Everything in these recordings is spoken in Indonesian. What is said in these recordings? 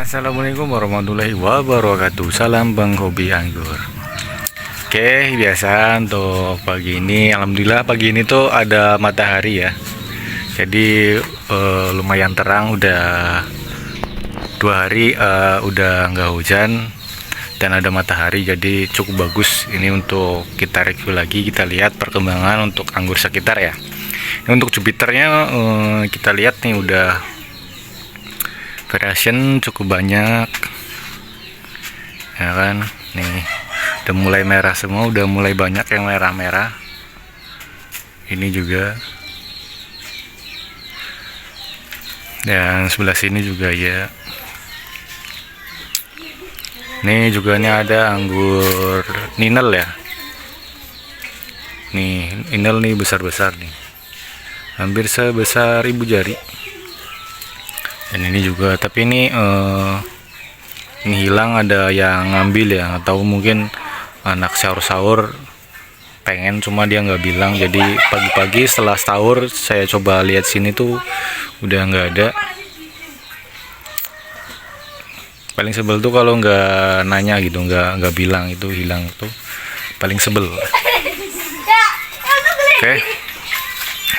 Assalamualaikum warahmatullahi wabarakatuh. Salam Bang Hobi Anggur. Oke, biasa untuk pagi ini, alhamdulillah pagi ini tuh ada matahari ya. Jadi lumayan terang, udah 2 hari udah nggak hujan dan ada matahari, jadi cukup bagus. Ini untuk kita review lagi, kita lihat perkembangan untuk anggur sekitar ya. Ini untuk Jupiternya kita lihat nih udah variation cukup banyak ya kan. Nih udah mulai merah semua, udah mulai banyak yang merah-merah. Ini juga, dan sebelah sini juga ya. Nih juga nih ada anggur ninel ya. Nih ninel nih besar-besar nih, hampir sebesar ibu jari. Dan ini juga, tapi ini hilang, ada yang ngambil ya, atau mungkin anak sahur-sahur pengen cuma dia nggak bilang. Jadi pagi-pagi setelah sahur saya coba lihat sini tuh udah nggak ada. Paling sebel tuh kalau nggak nanya gitu, nggak bilang itu hilang, itu paling sebel. Oke.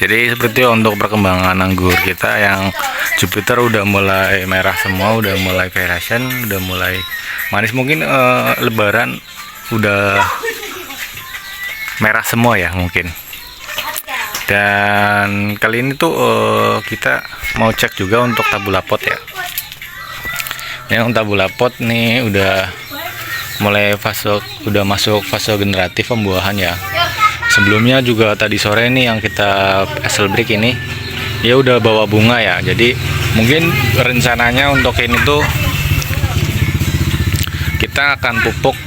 Jadi seperti untuk perkembangan anggur kita yang Jupiter udah mulai merah semua, udah mulai variation, udah mulai manis. Mungkin lebaran udah merah semua ya mungkin. Dan kali ini tuh kita mau cek juga untuk tabula pot ya. Yang tabula pot nih udah mulai udah masuk fase generatif pembuahan ya. Sebelumnya juga tadi sore ini yang kita hasil break ini ya udah bawa bunga ya. Jadi mungkin rencananya untuk ini tuh kita akan pupuk,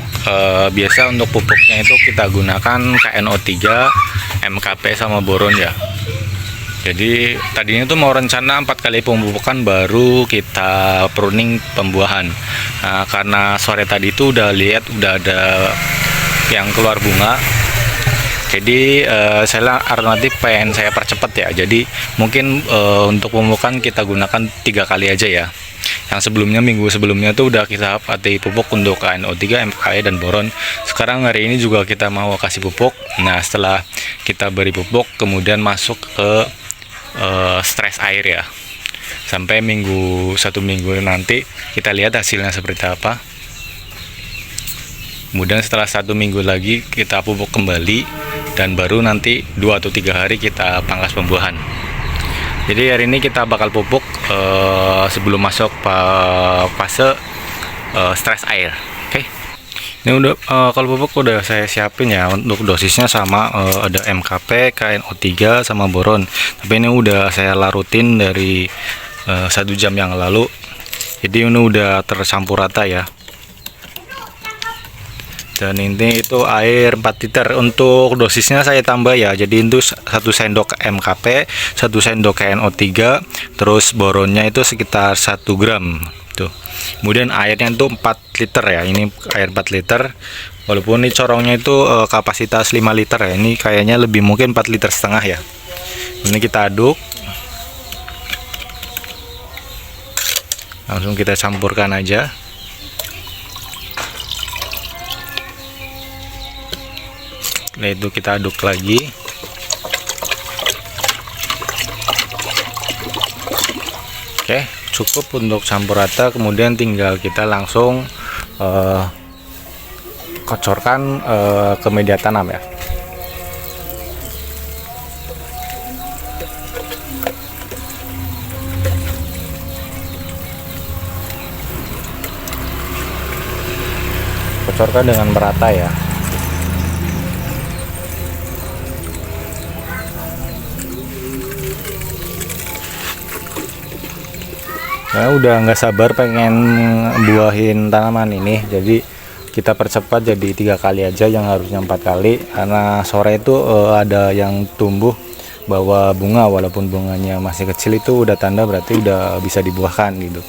biasa untuk pupuknya itu kita gunakan KNO3, MKP sama boron ya. Jadi tadinya tuh mau rencana 4 kali pemupukan baru kita pruning pembuahan. Nah, karena sore tadi tuh udah lihat udah ada yang keluar bunga. Jadi saya alternatif pengen saya percepat ya. Jadi mungkin untuk pemupukan kita gunakan 3 kali aja ya. Yang sebelumnya, minggu sebelumnya tuh udah kita pati pupuk untuk KNO3, MKE dan boron. Sekarang hari ini juga kita mau kasih pupuk. Nah setelah kita beri pupuk kemudian masuk ke stres air ya. Sampai 1 minggu nanti kita lihat hasilnya seperti apa. Kemudian setelah 1 minggu lagi kita pupuk kembali, dan baru nanti 2 atau 3 hari kita pangkas pembuahan. Jadi hari ini kita bakal pupuk sebelum masuk fase stres air. Oke. Ini udah kalau pupuk udah saya siapin ya. Untuk dosisnya sama, ada MKP, KNO3 sama boron. Tapi ini udah saya larutin dari 1 jam yang lalu. Jadi ini udah tercampur rata ya. Dan ini itu air 4 liter. Untuk dosisnya saya tambah ya. Jadi itu 1 sendok MKP, 1 sendok KNO3, terus boronnya itu sekitar 1 gram tuh. Kemudian airnya itu 4 liter ya. Ini air 4 liter. Walaupun ini corongnya itu kapasitas 5 liter ya. Ini kayaknya lebih mungkin 4 liter setengah ya. Ini kita aduk. Langsung kita campurkan aja. Nah itu kita aduk lagi. Oke, cukup untuk campur rata. Kemudian tinggal kita langsung kocorkan ke media tanam ya. Kocorkan dengan merata ya. Saya udah nggak sabar pengen buahin tanaman ini, jadi kita percepat jadi 3 kali aja yang harusnya 4 kali. Karena sore itu ada yang tumbuh bawa bunga, walaupun bunganya masih kecil, itu udah tanda berarti udah bisa dibuahkan gitu.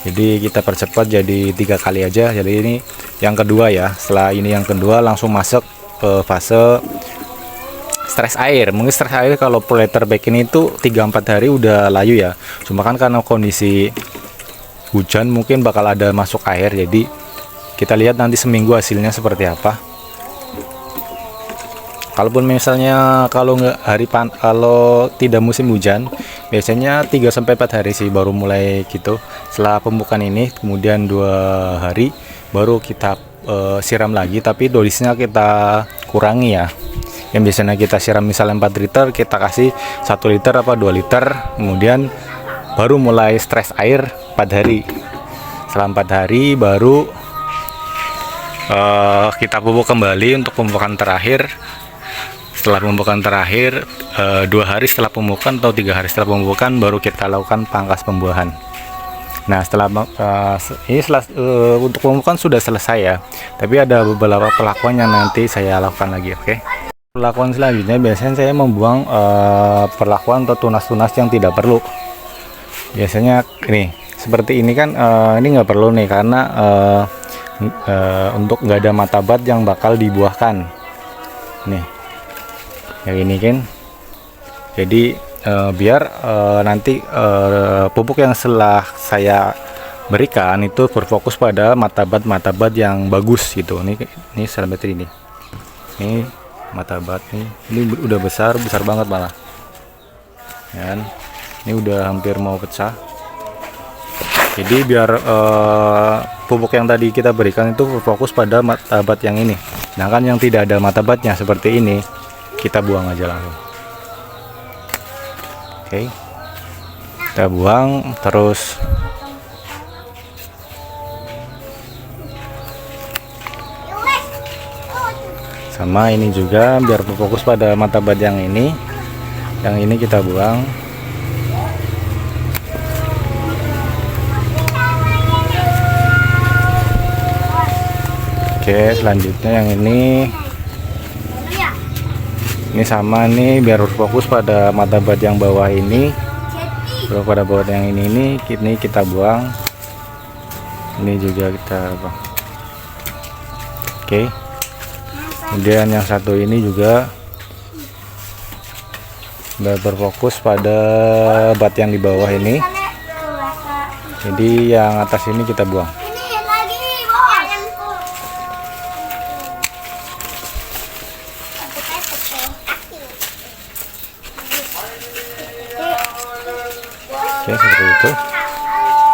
Jadi kita percepat jadi 3 kali aja. Jadi ini yang kedua ya. Setelah ini yang kedua langsung masuk ke fase stres air. Mungkin stres air kalau polyether bag ini tuh 3-4 hari udah layu ya. Cuma kan karena kondisi hujan mungkin bakal ada masuk air, jadi kita lihat nanti seminggu hasilnya seperti apa. Kalaupun misalnya kalau kalau tidak musim hujan, biasanya 3-4 hari sih baru mulai gitu. Setelah pembukaan ini, kemudian 2 hari baru kita siram lagi, tapi dosisnya kita kurangi ya. Yang biasanya kita siram misalnya 4 liter, kita kasih 1 liter apa 2 liter, kemudian baru mulai stres air 4 hari. Setelah 4 hari baru kita pupuk kembali untuk pemupukan terakhir. Setelah pemupukan terakhir 2 hari setelah pemupukan atau 3 hari setelah pemupukan baru kita lakukan pangkas pembuahan. Nah, setelah untuk pemupukan sudah selesai ya, tapi ada beberapa perlakuan yang nanti saya lakukan lagi. Oke, perlakuan selanjutnya biasanya saya membuang perlakuan atau tunas-tunas yang tidak perlu. Biasanya ini seperti ini kan, ini nggak perlu nih karena untuk nggak ada matabat yang bakal dibuahkan nih yang ini kan. Jadi biar nanti pupuk yang setelah saya berikan itu berfokus pada matabat yang bagus gitu. Ini sahabat ini matabat ini udah besar banget malah kan. Ini udah hampir mau pecah. Jadi biar pupuk yang tadi kita berikan itu berfokus pada matabat yang ini. Sedangkan yang tidak ada matabatnya seperti ini kita buang aja langsung. Oke, kita buang terus. Sama ini juga biar berfokus pada matabat yang ini kita buang. Oke, selanjutnya yang ini sama nih biar berfokus pada matabat yang bawah ini. Kalau pada bawah yang ini kita buang. Ini juga kita buang. Oke. Kemudian yang satu ini juga biar berfokus pada bat yang di bawah ini. Jadi yang atas ini kita buang. Oke, seperti itu.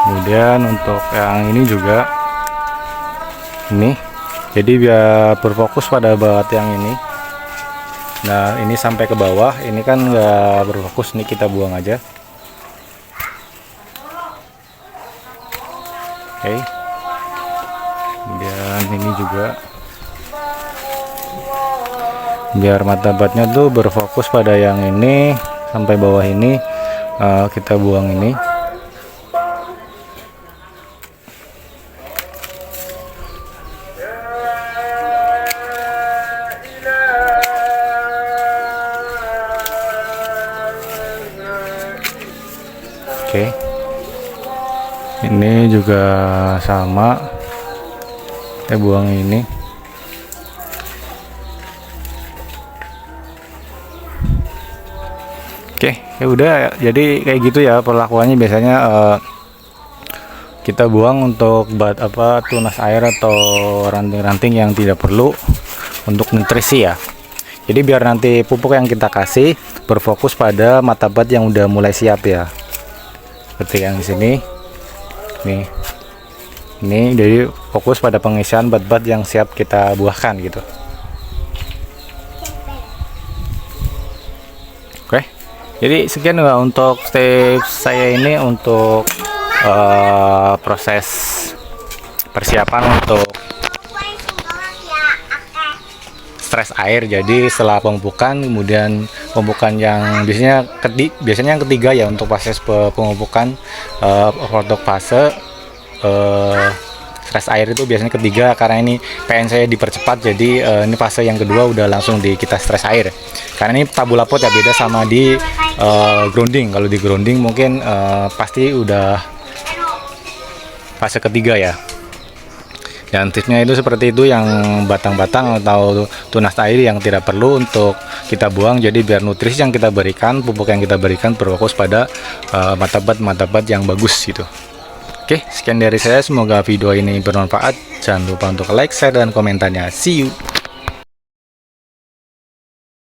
Kemudian untuk yang ini juga ini, jadi biar berfokus pada bat yang ini. Nah, ini sampai ke bawah, ini kan nggak berfokus, nih kita buang aja. Oke. Kemudian ini juga biar matabatnya tuh berfokus pada yang ini sampai bawah ini. Kita buang ini. Oke. Ini juga sama. Kita buang ini. Oke, ya udah, jadi kayak gitu ya perlakuannya. Biasanya kita buang untuk tunas air atau ranting-ranting yang tidak perlu untuk nutrisi ya. Jadi biar nanti pupuk yang kita kasih berfokus pada matabat yang udah mulai siap ya. Seperti yang di sini. Nih. Ini jadi fokus pada pengisian bat-bat yang siap kita buahkan gitu. Oke. Jadi sekian ya untuk tips saya ini untuk proses persiapan untuk stres air. Jadi setelah pemupukan, kemudian pemupukan yang biasanya yang ketiga ya untuk proses pemupukan untuk fase stres air itu biasanya ketiga, karena ini PN saya dipercepat. Jadi ini fase yang kedua udah langsung kita stres air. Karena ini tabula pot ya, beda sama di grounding. Kalau di grounding mungkin pasti udah fase ketiga ya. Dan tipsnya itu seperti itu, yang batang-batang atau tunas air yang tidak perlu untuk kita buang. Jadi biar nutrisi yang kita berikan, pupuk yang kita berikan berfokus pada matabat yang bagus gitu. Oke, sekian dari saya. Semoga video ini bermanfaat. Jangan lupa untuk like, share, dan komentarnya. See you.